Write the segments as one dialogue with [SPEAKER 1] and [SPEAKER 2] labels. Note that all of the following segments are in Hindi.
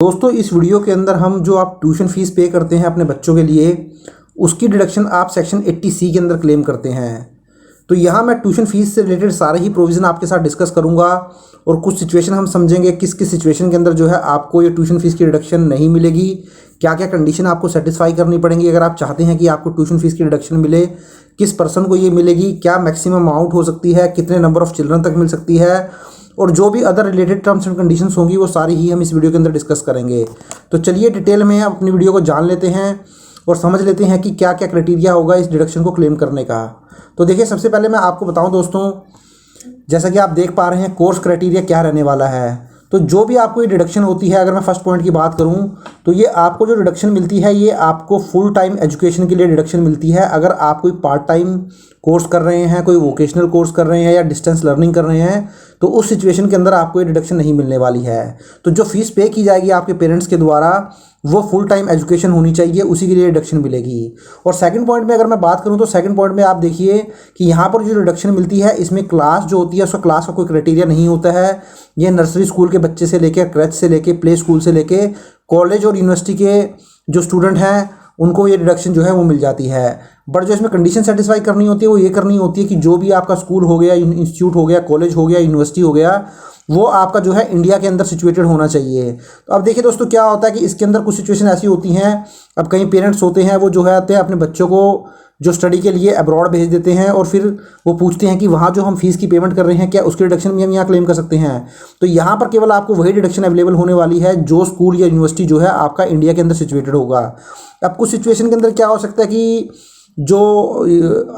[SPEAKER 1] दोस्तों इस वीडियो के अंदर हम जो आप ट्यूशन फीस पे करते हैं अपने बच्चों के लिए उसकी डिडक्शन आप सेक्शन 80C के अंदर क्लेम करते हैं। तो यहाँ मैं ट्यूशन फीस से रिलेटेड सारे ही प्रोविज़न आपके साथ डिस्कस करूँगा और कुछ सिचुएशन हम समझेंगे किस किस सिचुएशन के अंदर जो है आपको ये ट्यूशन फीस की रिडक्शन नहीं मिलेगी, क्या क्या कंडीशन आपको सेटिस्फाई करनी पड़ेंगी अगर आप चाहते हैं कि आपको ट्यूशन फीस की रिडक्शन मिले, किस पर्सन को ये मिलेगी, क्या मैक्सिमम अमाउंट हो सकती है, कितने नंबर ऑफ़ चिल्ड्रन तक मिल सकती है और जो भी other related terms and conditions होंगी वो सारी ही हम इस वीडियो के अंदर डिस्कस करेंगे। तो चलिए डिटेल में अपनी वीडियो को जान लेते हैं और समझ लेते हैं कि क्या क्या क्राइटेरिया होगा इस डिडक्शन को क्लेम करने का। तो देखिए सबसे पहले मैं आपको बताऊं दोस्तों, जैसा कि आप देख पा रहे हैं कोर्स क्राइटेरिया क्या रहने वाला है। तो जो भी आपको ये डिडक्शन होती है, अगर मैं फर्स्ट पॉइंट की बात करूं तो ये आपको जो डिडक्शन मिलती है ये आपको फुल टाइम एजुकेशन के लिए डिडक्शन मिलती है। अगर आप कोई पार्ट टाइम कोर्स कर रहे हैं, कोई वोकेशनल कोर्स कर रहे हैं या डिस्टेंस लर्निंग कर रहे हैं तो उस सिचुएशन के अंदर आपको ये डिडक्शन नहीं मिलने वाली है। तो जो फीस पे की जाएगी आपके पेरेंट्स के द्वारा वो फुल टाइम एजुकेशन होनी चाहिए, उसी के लिए रिडक्शन मिलेगी। और सेकंड पॉइंट में अगर मैं बात करूं तो सेकंड पॉइंट में आप देखिए कि यहाँ पर जो रिडक्शन मिलती है इसमें क्लास जो होती है उसका क्लास का कोई क्राइटेरिया नहीं होता है। ये नर्सरी स्कूल के बच्चे से लेकर क्रैच से लेकर प्ले स्कूल से लेकर कॉलेज और यूनिवर्सिटी के जो स्टूडेंट हैं उनको ये डिडक्शन जो है वो मिल जाती है। बट जो इसमें कंडीशन सेटिस्फाई करनी होती है वो ये करनी होती है कि जो भी आपका स्कूल हो गया, इंस्टीट्यूट हो गया, कॉलेज हो गया, यूनिवर्सिटी हो गया, वो आपका जो है इंडिया के अंदर सिचुएटेड होना चाहिए। तो अब देखिए दोस्तों क्या होता है कि इसके अंदर कुछ सिचुएशन ऐसी होती हैं, अब कई पेरेंट्स होते हैं वो जो है आते हैं अपने बच्चों को जो स्टडी के लिए अब्रॉड भेज देते हैं और फिर वो पूछते हैं कि वहाँ जो हम फीस की पेमेंट कर रहे हैं क्या उसकी डिडक्शन भी हम यहाँ क्लेम कर सकते हैं। तो यहाँ पर केवल आपको वही डिडक्शन अवेलेबल होने वाली है जो स्कूल या यूनिवर्सिटी जो है आपका इंडिया के अंदर सिचुएटेड होगा। अब कुछ सिचुएशन के अंदर क्या हो सकता है कि जो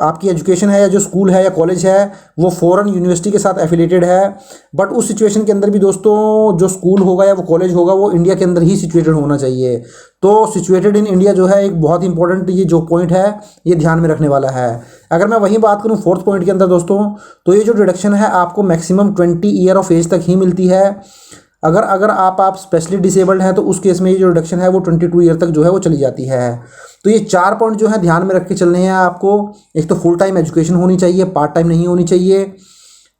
[SPEAKER 1] आपकी एजुकेशन है या जो स्कूल है या कॉलेज है वो फॉरेन यूनिवर्सिटी के साथ एफिलेटेड है, बट उस सिचुएशन के अंदर भी दोस्तों जो स्कूल होगा या वो कॉलेज होगा वो इंडिया के अंदर ही सिचुएटेड होना चाहिए। तो सिचुएटेड इन इंडिया जो है एक बहुत इंपॉर्टेंट ये जो पॉइंट है ये ध्यान में रखने वाला है। अगर मैं वहीं बात करूँ फोर्थ पॉइंट के अंदर दोस्तों, तो ये जो डिडक्शन है आपको मैक्सिमम 20 ईयर ऑफ एज तक ही मिलती है। अगर आप स्पेशली डिसेबल्ड हैं तो उस केस में ये जो रिडक्शन है वो 22 ईयर तक जो है वो चली जाती है। तो ये 4 पॉइंट जो है ध्यान में रख के चलने हैं आपको। एक तो फुल टाइम एजुकेशन होनी चाहिए, पार्ट टाइम नहीं होनी चाहिए,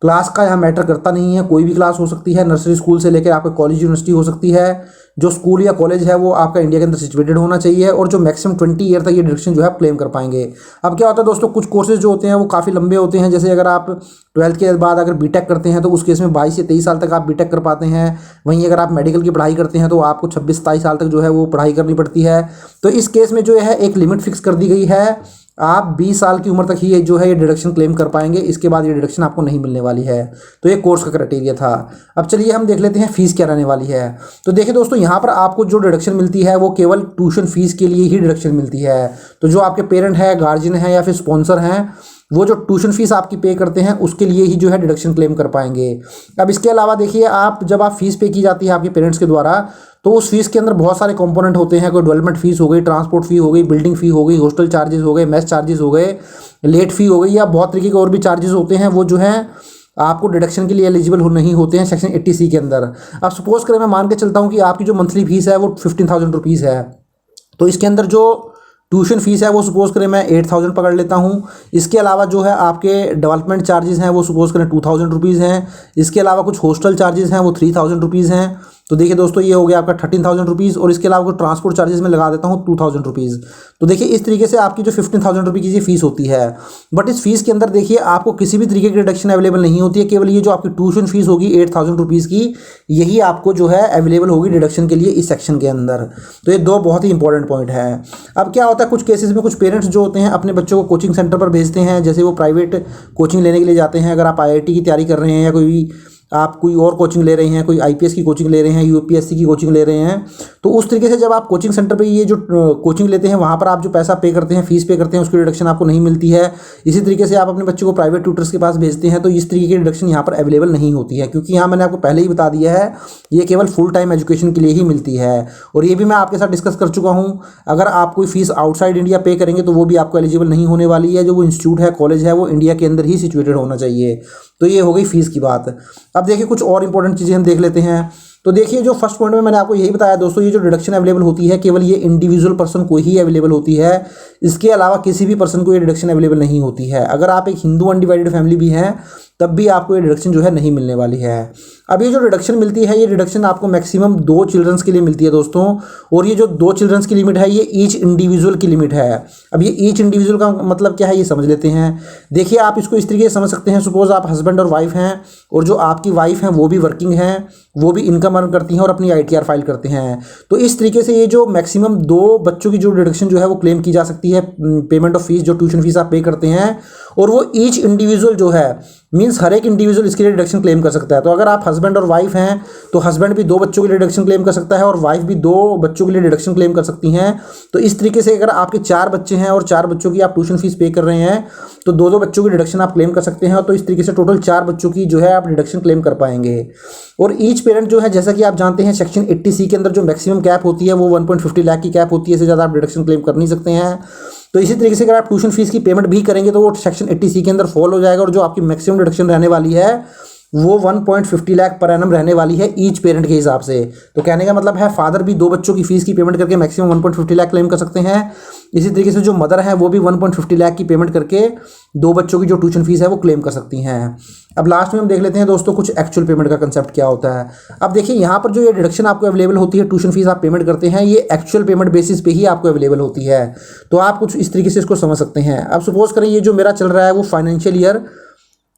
[SPEAKER 1] क्लास का यहाँ मैटर करता नहीं है, कोई भी क्लास हो सकती है, नर्सरी स्कूल से लेकर आपका कॉलेज यूनिवर्सिटी हो सकती है, जो स्कूल या कॉलेज है वो आपका इंडिया के अंदर सिचुएटेड होना चाहिए और जो मैक्सिमम 20 ईयर तक ये डिडक्शन जो है आप क्लेम कर पाएंगे। अब क्या होता है दोस्तों, कुछ कोर्सेज जो होते हैं वो काफ़ी लंबे होते हैं, जैसे अगर आप 12th के बाद अगर बीटेक करते हैं तो उस केस में 22 से 23 साल तक आप बीटेक कर पाते हैं। वहीं अगर आप मेडिकल की पढ़ाई करते हैं तो आपको 26-27 साल तक जो है वो पढ़ाई करनी पड़ती है। तो इस केस में जो है एक लिमिट फिक्स कर दी गई है, आप 20 साल की उम्र तक ही जो है ये डिडक्शन क्लेम कर पाएंगे, इसके बाद ये डिडक्शन आपको नहीं मिलने वाली है। तो ये कोर्स का क्राइटेरिया था। अब चलिए हम देख लेते हैं फीस क्या रहने वाली है। तो देखिए दोस्तों यहाँ पर आपको जो डिडक्शन मिलती है वो केवल ट्यूशन फीस के लिए ही डिडक्शन मिलती है। तो जो आपके पेरेंट है, गार्जियन है या फिर स्पॉन्सर हैं वो जो ट्यूशन फीस आपकी पे करते हैं उसके लिए ही जो है डिडक्शन क्लेम कर पाएंगे। अब इसके अलावा देखिए आप जब आप फीस पे की जाती है आपके पेरेंट्स के द्वारा तो उस फीस के अंदर बहुत सारे कंपोनेंट होते हैं। कोई डेवलपमेंट फीस हो गई, ट्रांसपोर्ट फी हो गई, बिल्डिंग फी हो गई, हॉस्टल चार्जेस हो गए, मेस चार्जेस हो गए, लेट फी हो गई, या बहुत तरीके के और भी चार्जेस होते हैं वो जो है आपको डिडक्शन के लिए एलिजिबल नहीं होते हैं सेक्शन 80C के अंदर। अब सपोज करें मैं मान के चलता हूँ कि आपकी जो मंथली फीस है वो 15,000 रुपीज़ है, तो इसके अंदर जो ट्यूशन फीस है वो सपोज करें मैं 8,000 पकड़ लेता हूँ। इसके अलावा जो है आपके डेवलपमेंट चार्जेस हैं वो सपोज करें 2,000 रुपीज़ हैं। इसके अलावा कुछ हॉस्टल चार्जेस हैं वो 3,000 रुपीज़ हैं। तो देखिए दोस्तों ये हो गया आपका 13,000 रुपीज़ और इसके अलावा कुछ ट्रांसपोर्ट चार्जेस में लगा देता हूँ 2,000 रुपीज़। तो देखिए इस तरीके से आपकी जो 15,000 रुपये की ये फीस होती है। बट इस फीस के अंदर देखिए आपको किसी भी तरीके की रिडक्शन अवेलेबल नहीं होती है, केवल ये जो आपकी ट्यूशन फीस होगी 8,000 रुपीज़ की यही आपको जो है अवेलेबल होगी डिडक्शन के लिए इस सेक्शन के अंदर। तो ये दो बहुत ही इंपॉर्टेंट पॉइंट है। अब क्या होता है कुछ केसेस में कुछ पेरेंट्स जो होते हैं अपने बच्चों को कोचिंग सेंटर पर भेजते हैं, जैसे वो प्राइवेट कोचिंग लेने के लिए जाते हैं। अगर आप IIT की तैयारी कर रहे हैं या आप कोई और कोचिंग ले रहे हैं, कोई IPS की कोचिंग ले रहे हैं, UPSC की कोचिंग ले रहे हैं, तो उस तरीके से जब आप कोचिंग सेंटर पे ये जो कोचिंग लेते हैं वहाँ पर आप जो पैसा पे करते हैं, फीस पे करते हैं, उसकी डिडक्शन आपको नहीं मिलती है। इसी तरीके से आप अपने बच्चे को प्राइवेट ट्यूटर्स के पास भेजते हैं तो इस तरीके की डिडक्शन यहाँ पर अवेलेबल नहीं होती है, क्योंकि यहाँ मैंने आपको पहले ही बता दिया है ये केवल फुल टाइम एजुकेशन के लिए ही मिलती है। और ये भी मैं आपके साथ डिस्कस कर चुका हूँ, अगर आप कोई फीस आउटसाइड इंडिया पे करेंगे तो वो भी आपको एलिजिबल नहीं होने वाली है। जो वो इंस्टीट्यूट है, कॉलेज है, वो इंडिया के अंदर ही सिचुएटेड होना चाहिए। तो ये हो गई फीस की बात। अब देखिए कुछ और इंपॉर्टेंट चीज़ें हम देख लेते हैं। तो देखिए जो फर्स्ट पॉइंट में मैंने आपको यही बताया दोस्तों, ये जो डिडक्शन अवेलेबल होती है केवल ये इंडिविजुअल पर्सन को ही अवेलेबल होती है, इसके अलावा किसी भी पर्सन को ये डिडक्शन अवेलेबल नहीं होती है। अगर आप एक हिंदू अनडिवाइडेड फैमिली भी हैं तब भी आपको ये डिडक्शन जो है नहीं मिलने वाली है। अब ये जो डिडक्शन मिलती है, ये डिडक्शन आपको मैक्सिमम 2 चिल्ड्रंस के लिए मिलती है दोस्तों, और ये जो 2 चिल्ड्रंस की लिमिट है ये ईच इंडिविजुअल की लिमिट है। अब ये ईच इंडिविजुअल का मतलब क्या है ये समझ लेते हैं। देखिए आप इसको इस तरीके से समझ सकते हैं, सपोज आप हस्बैंड और वाइफ हैं, और जो आपकी वाइफ हैं वो भी वर्किंग हैं, वो भी इनकम अर्न करती हैं और अपनी ITR फाइल करते हैं। तो इस तरीके से ये जो मैक्सिमम 2 बच्चों की जो डिडक्शन जो है वो क्लेम की जा सकती है, पेमेंट ऑफ फीस, जो ट्यूशन फीस आप पे करते हैं, और वो ईच इंडिविजुअल जो है मीन्स हर एक इंडिविजुअल इसके लिए डिडक्शन क्लेम कर सकता है। तो अगर आप हस्बैंड और वाइफ हैं तो हस्बैंड भी 2 बच्चों के लिए डिडक्शन क्लेम कर सकता है और वाइफ भी 2 बच्चों के लिए डिडक्शन क्लेम कर सकती हैं। तो इस तरीके से अगर आपके 4 बच्चे हैं और 4 बच्चों की आप ट्यूशन फीस पे कर रहे हैं तो 2-2 बच्चों की डिडक्शन आप क्लेम कर सकते हैं। तो इस तरीके से टोटल 4 बच्चों की जो है आप डिडक्शन क्लेम कर पाएंगे। और ईच पेरेंट जो है, जैसा कि आप जानते हैं, सेक्शन 80C के अंदर जो मैक्सिमम कैप होती है वो 1.50 लाख की कैप होती है, इससे ज़्यादा आप डिडक्शन क्लेम कर नहीं सकते हैं। तो इसी तरीके से अगर आप ट्यूशन फीस की पेमेंट भी करेंगे तो वो सेक्शन 80C के अंदर फॉल हो जाएगा, और जो आपकी मैक्सिमम डिडक्शन रहने वाली है वो 1.50 लाख पर एनम रहने वाली है ईच पेरेंट के हिसाब से। तो कहने का मतलब है फादर भी 2 बच्चों की फीस की पेमेंट करके मैक्सिमम 1.50 लाख क्लेम कर सकते हैं। इसी तरीके से जो मदर है वो भी 1.50 लाख की पेमेंट करके 2 बच्चों की जो ट्यूशन फीस है वो क्लेम कर सकती हैं। अब लास्ट में हम देख लेते हैं दोस्तों कुछ एक्चुअल पेमेंट का कंसेप्ट क्या होता है। अब देखिए यहाँ पर जो ये डिडक्शन आपको अवेलेबल होती है, ट्यूशन फीस आप पेमेंट करते हैं, ये एक्चुअल पेमेंट बेसिस पे ही आपको अवेलेबल होती है। तो आप कुछ इस तरीके से इसको समझ सकते हैं। अब सपोज करें ये जो मेरा चल रहा है वो फाइनेंशियल ईयर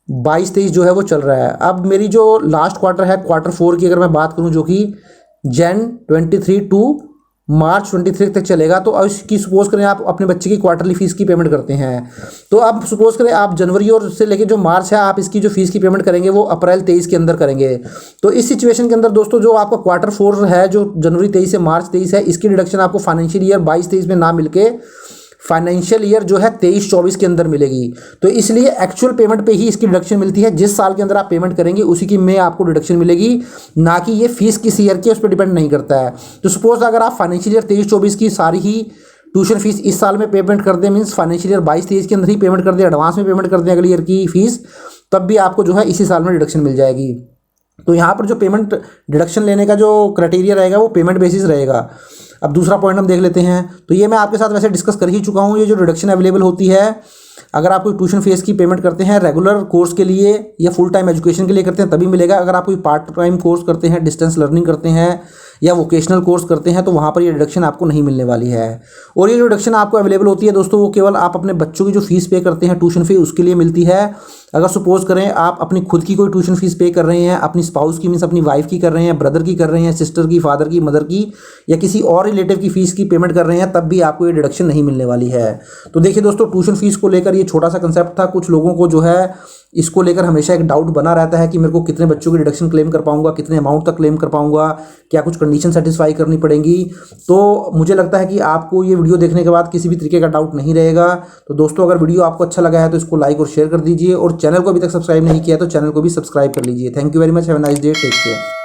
[SPEAKER 1] 22-23 जो है वो चल रहा है। अब मेरी जो लास्ट क्वार्टर है, Q4 की अगर मैं बात करूं, जो कि Jan 23 टू March 23 तक चलेगा, तो अब इसकी सपोज करें आप अपने बच्चे की क्वार्टरली फीस की पेमेंट करते हैं। तो अब सपोज करें आप जनवरी और से लेके जो मार्च है आप इसकी जो फीस की पेमेंट करेंगे वो अप्रैल 23 के अंदर करेंगे। तो इस सिचुएशन के अंदर दोस्तों जो आपका Q4 है, जो जनवरी 23 से मार्च 23 है, इसकी डिडक्शन आपको फाइनेंशियल ईयर 22-23 में ना मिलके फाइनेंशियल ईयर जो है 23-24 के अंदर मिलेगी। तो इसलिए एक्चुअल पेमेंट पे ही इसकी डिडक्शन मिलती है। जिस साल के अंदर आप पेमेंट करेंगे उसी की में आपको डिडक्शन मिलेगी, ना कि ये फीस किस ईयर की उस पर डिपेंड नहीं करता है। तो सपोज अगर आप फाइनेंशियल ईयर 23-24 की सारी ही ट्यूशन फीस इस साल में पेमेंट कर दें, मीन्स फाइनेंशियल ईयर 22-23 के अंदर ही पेमेंट कर दें, एडवांस में पेमेंट कर दें अगले ईयर की फीस, तब भी आपको जो है इसी साल में डिडक्शन मिल जाएगी। तो यहाँ पर जो पेमेंट डिडक्शन लेने का जो क्राइटेरिया रहेगा वो पेमेंट बेसिस रहेगा। अब दूसरा पॉइंट हम देख लेते हैं। तो ये मैं आपके साथ वैसे डिस्कस कर ही चुका हूँ। ये जो डिडक्शन अवेलेबल होती है अगर आप कोई ट्यूशन फीस की पेमेंट करते हैं रेगुलर कोर्स के लिए या फुल टाइम एजुकेशन के लिए करते हैं तभी मिलेगा। अगर आप कोई पार्ट टाइम कोर्स करते हैं, डिस्टेंस लर्निंग करते हैं या वोकेशनल कोर्स करते हैं तो वहाँ पर ये डिडक्शन आपको नहीं मिलने वाली है। और ये जो डिडक्शन आपको अवेलेबल होती है दोस्तों वो केवल आप अपने बच्चों की जो फीस पे करते हैं ट्यूशन फी उसके लिए मिलती है। अगर सपोज करें आप अपनी खुद की कोई ट्यूशन फीस पे कर रहे हैं, अपनी स्पाउस की मीन्स अपनी वाइफ की कर रहे हैं, ब्रदर की कर रहे हैं, सिस्टर की, फादर की, मदर की या किसी और रिलेटिव की फीस की पेमेंट कर रहे हैं, तब भी आपको ये डिडक्शन नहीं मिलने वाली है। तो देखिए दोस्तों ट्यूशन फीस को लेकर ये छोटा सा कंसेप्ट था। कुछ लोगों को जो है इसको लेकर हमेशा एक डाउट बना रहता है कि मेरे को कितने बच्चों की डिडक्शन क्लेम कर पाऊंगा, कितने अमाउंट तक क्लेम कर पाऊंगा, क्या कुछ कंडीशन सेटिस्फाई करनी पड़ेंगी। तो मुझे लगता है कि आपको ये वीडियो देखने के बाद किसी भी तरीके का डाउट नहीं रहेगा। तो दोस्तों अगर वीडियो आपको अच्छा लगा है तो इसको लाइक और शेयर कर दीजिए, और चैनल को अभी तक सब्सक्राइब नहीं किया तो चैनल को भी सब्सक्राइब कर लीजिए। Thank you very much, have a nice day, take care.